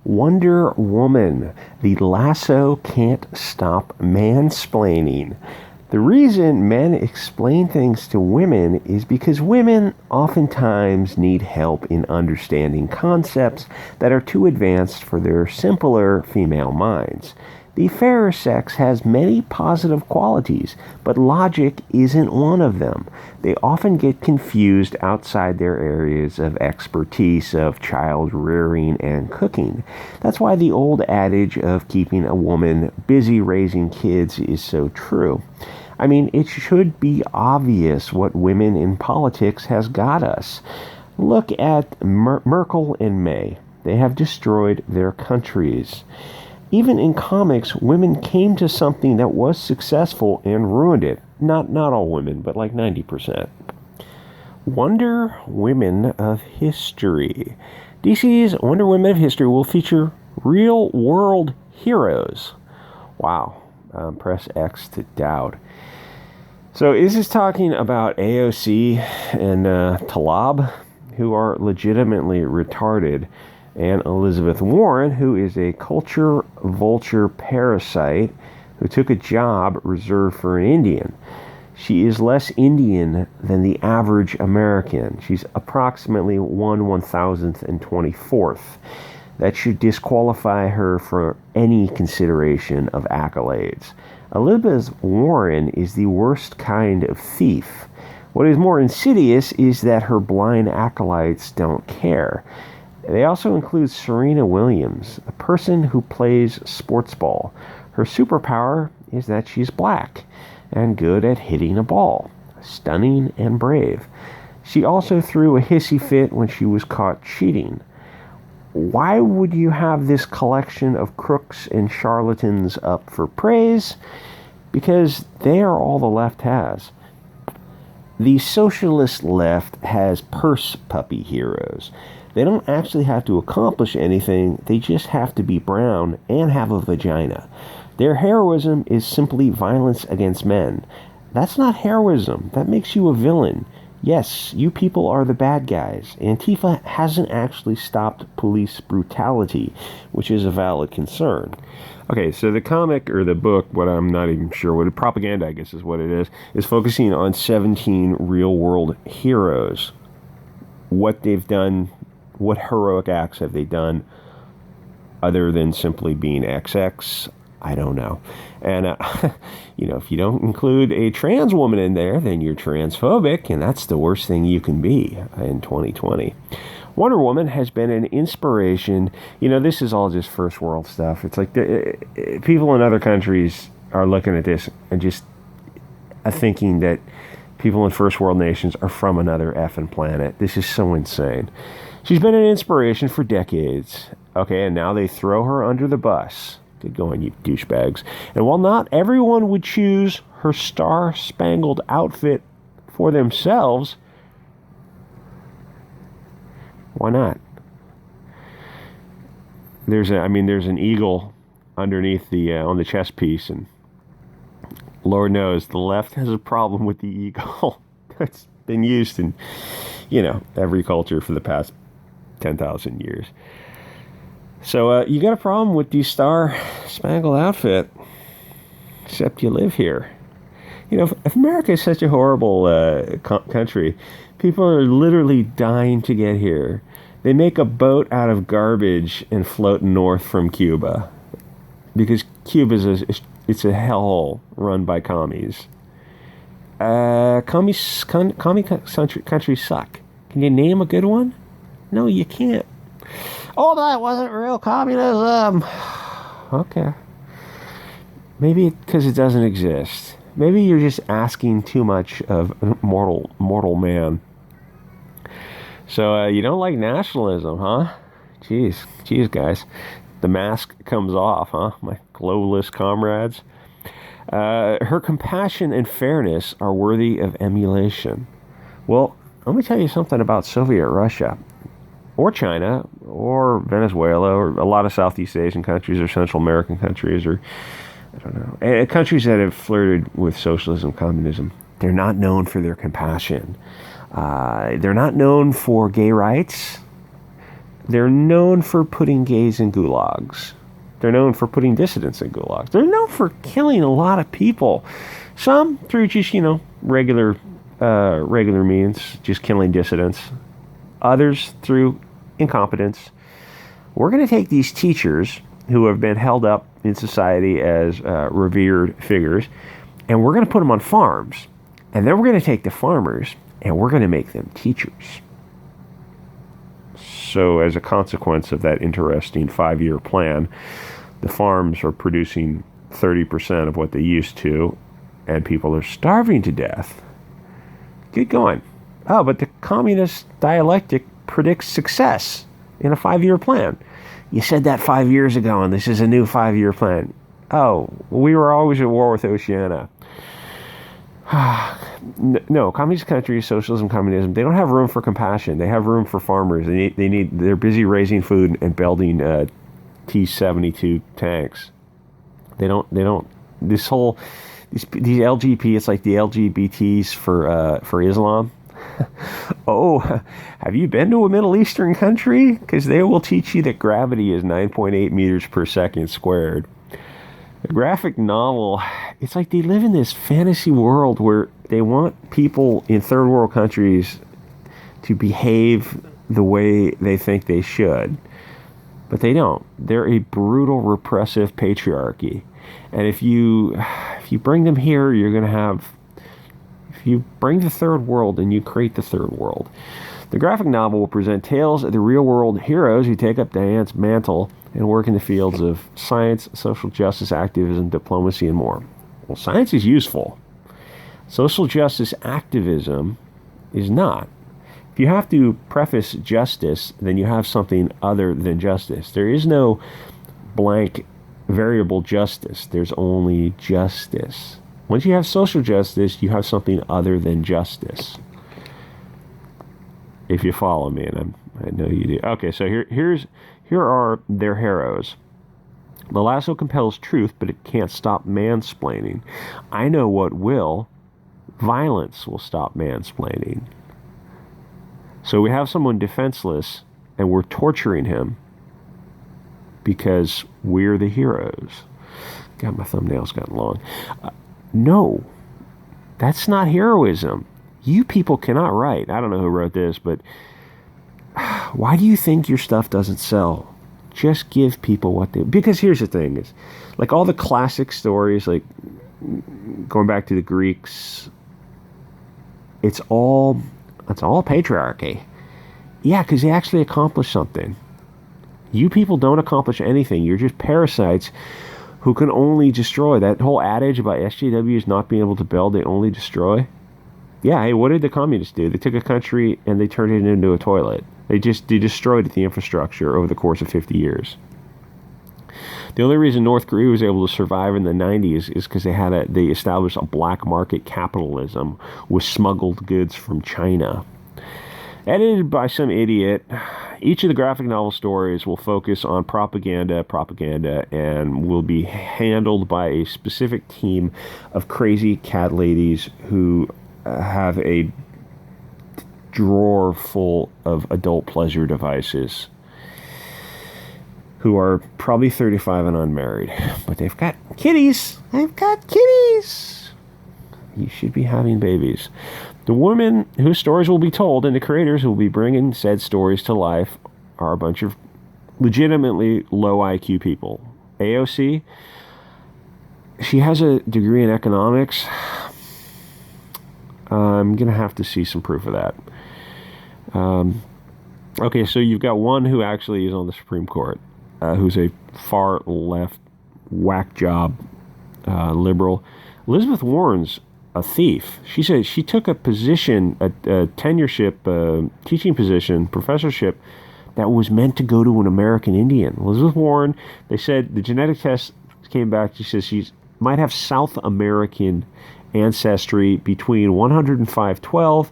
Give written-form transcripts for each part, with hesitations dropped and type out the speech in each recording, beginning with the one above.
Wonder Woman, the Lasso can't stop mansplaining. The reason men explain things to women is because women oftentimes need help in understanding concepts that are too advanced for their simpler female minds. The fairer sex has many positive qualities, but logic isn't one of them. They often get confused outside their areas of expertise of child rearing and cooking. That's why the old adage of keeping a woman busy raising kids is so true. I mean, it should be obvious what women in politics has got us. Look at Merkel and May. They have destroyed their countries. Even in comics, women came to something that was successful and ruined it. Not all women, but like 90%. Wonder Women of History. DC's Wonder Women of History will feature real-world heroes. Wow. Press X to doubt. So this is talking about AOC and Talab, who are legitimately retarded, and Elizabeth Warren, who is a culture vulture parasite who took a job reserved for an Indian. She is less Indian than the average American. She's approximately 1/1024th. That should disqualify her for any consideration of accolades. Elizabeth Warren is the worst kind of thief. What is more insidious is that her blind acolytes don't care. They also include Serena Williams, a person who plays sports ball. Her superpower is that she's black and good at hitting a ball, stunning and brave. She also threw a hissy fit when she was caught cheating. Why would you have this collection of crooks and charlatans up for praise? Because they are all the left has. The socialist left has purse puppy heroes. They don't actually have to accomplish anything, they just have to be brown and have a vagina. Their heroism is simply violence against men. That's not heroism, that makes you a villain. Yes, you people are the bad guys. Antifa hasn't actually stopped police brutality, which is a valid concern. Okay, so the comic, or the book, what I'm not even sure, what propaganda I guess is what it is focusing on 17 real-world heroes. What they've done, what heroic acts have they done other than simply being XX? I don't know. And, if you don't include a trans woman in there, then you're transphobic, and that's the worst thing you can be in 2020. Wonder Woman has been an inspiration. This is all just first world stuff. It's like people in other countries are looking at this and just thinking that people in first world nations are from another effing planet. This is so insane. She's been an inspiration for decades. Okay, and now they throw her under the bus. Good going, you douchebags. And while not everyone would choose her star-spangled outfit for themselves, why not? There's an eagle underneath the on the chest piece, and Lord knows the left has a problem with the eagle. That's been used in, every culture for the past 10,000 years. So you got a problem with the star-spangled outfit, except you live here. If America is such a horrible country, people are literally dying to get here. They make a boat out of garbage and float north from Cuba, because Cuba is it's a hellhole run by commies. Countries suck. Can you name a good one? No, you can't. Oh, that wasn't real communism. Okay. Maybe because it doesn't exist. Maybe you're just asking too much of mortal man. So you don't like nationalism, huh? Jeez, guys. The mask comes off, huh? My glowless comrades. Her compassion and fairness are worthy of emulation. Well, let me tell you something about Soviet Russia, or China, or Venezuela, or a lot of Southeast Asian countries, or Central American countries, or I don't know, countries that have flirted with socialism, communism. They're not known for their compassion. They're not known for gay rights. They're known for putting gays in gulags. They're known for putting dissidents in gulags. They're known for killing a lot of people. Some through just, regular means, just killing dissidents. Others through incompetence. We're going to take these teachers who have been held up in society as revered figures, and we're going to put them on farms. And then we're going to take the farmers, and we're going to make them teachers. So as a consequence of that interesting 5-year plan, the farms are producing 30% of what they used to, and people are starving to death. Get going. Oh, but the communist dialectic predicts success in a 5-year plan. You said that 5 years ago, and this is a new 5-year plan. Oh, we were always at war with Oceania. No, communist countries, socialism, communism, they don't have room for compassion. They have room for farmers. They're busy raising food and building T-72 tanks. These LGP, it's like the LGBTs for Islam. Oh, have you been to a Middle Eastern country? Because they will teach you that gravity is 9.8 meters per second squared. The graphic novel, it's like they live in this fantasy world where they want people in third world countries to behave the way they think they should. But they don't. They're a brutal, repressive patriarchy. And if you bring them here, you're going to have... If you bring the third world, then you create the third world. The graphic novel will present tales of the real-world heroes who take up Diane's mantle and work in the fields of science, social justice, activism, diplomacy, and more. Well, science is useful. Social justice activism is not. If you have to preface justice, then you have something other than justice. There is no blank variable justice. There's only justice. Once you have social justice, you have something other than justice. If you follow me, and I know you do. Okay, so here are their heroes. The lasso compels truth, but it can't stop mansplaining. I know what will. Violence will stop mansplaining. So we have someone defenseless, and we're torturing him because we're the heroes. God, my thumbnail's gotten long. No, that's not heroism. You people cannot write. I don't know who wrote this, but why do you think your stuff doesn't sell? Just give people what they... Because here's the thing, is like all the classic stories, like going back to the Greeks, it's all patriarchy. Yeah, because they actually accomplished something. You people don't accomplish anything. You're just parasites who can only destroy. That whole adage about SJWs not being able to build, they only destroy. Yeah, hey, what did the communists do? They took a country and they turned it into a toilet. They destroyed the infrastructure over the course of 50 years. The only reason North Korea was able to survive in the 90s is because they established a black market capitalism with smuggled goods from China. Edited by some idiot, each of the graphic novel stories will focus on propaganda, and will be handled by a specific team of crazy cat ladies who have a drawer full of adult pleasure devices, who are probably 35 and unmarried, but they've got kitties. I've got kitties. You should be having babies. The women whose stories will be told and the creators who will be bringing said stories to life are a bunch of legitimately low IQ people. AOC, she has a degree in economics. I'm going to have to see some proof of that. Okay, so you've got one who actually is on the Supreme Court, who's a far left whack job liberal. Elizabeth Warren's a thief. She said she took a position, a tenureship, teaching position, professorship that was meant to go to an American Indian. Elizabeth Warren, they said the genetic test came back. She says she might have South American ancestry between 105/12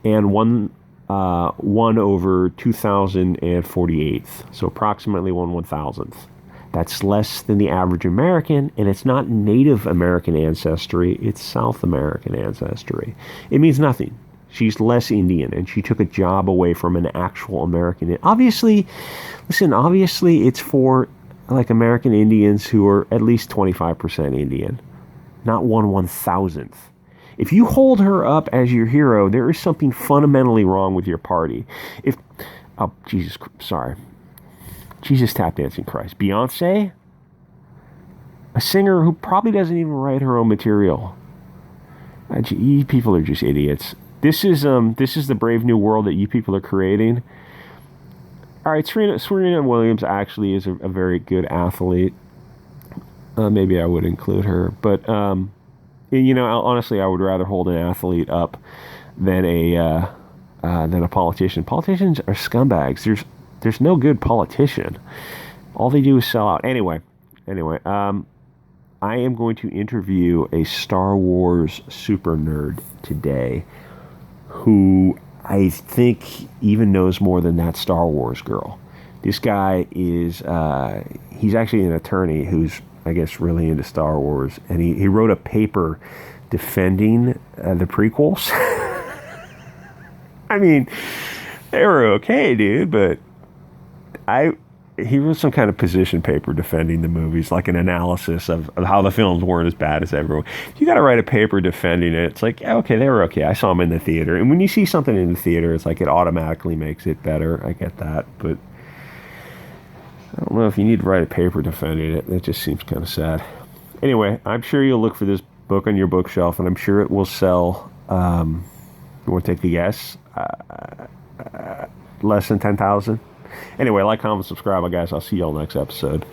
and 1/2048. So approximately 1/1000th. That's less than the average American, and it's not Native American ancestry, it's South American ancestry. It means nothing. She's less Indian, and she took a job away from an actual American. Obviously, it's for like American Indians who are at least 25% Indian, not 1/1000th. If you hold her up as your hero, there is something fundamentally wrong with your party. Jesus tap dancing Christ. Beyonce, a singer who probably doesn't even write her own material. You people are just idiots. This is the brave new world that you people are creating. All right, Serena Williams actually is a very good athlete. Maybe I would include her, but honestly, I would rather hold an athlete up than a politician. Politicians are scumbags. There's no good politician. All they do is sell out. Anyway, I am going to interview a Star Wars super nerd today who I think even knows more than that Star Wars girl. This guy is, he's actually an attorney who's, I guess, really into Star Wars. And he wrote a paper defending the prequels. I mean, they were okay, dude, but he wrote some kind of position paper defending the movies, like an analysis of how the films weren't as bad as everyone. You got to write a paper defending it. It's like, yeah, okay, they were okay. I saw them in the theater. And when you see something in the theater, it's like it automatically makes it better. I get that. But I don't know if you need to write a paper defending it. That just seems kind of sad. Anyway, I'm sure you'll look for this book on your bookshelf, and I'm sure it will sell. You want to take a guess? Less than 10,000? Anyway, like, comment, subscribe, guys. I'll see y'all next episode.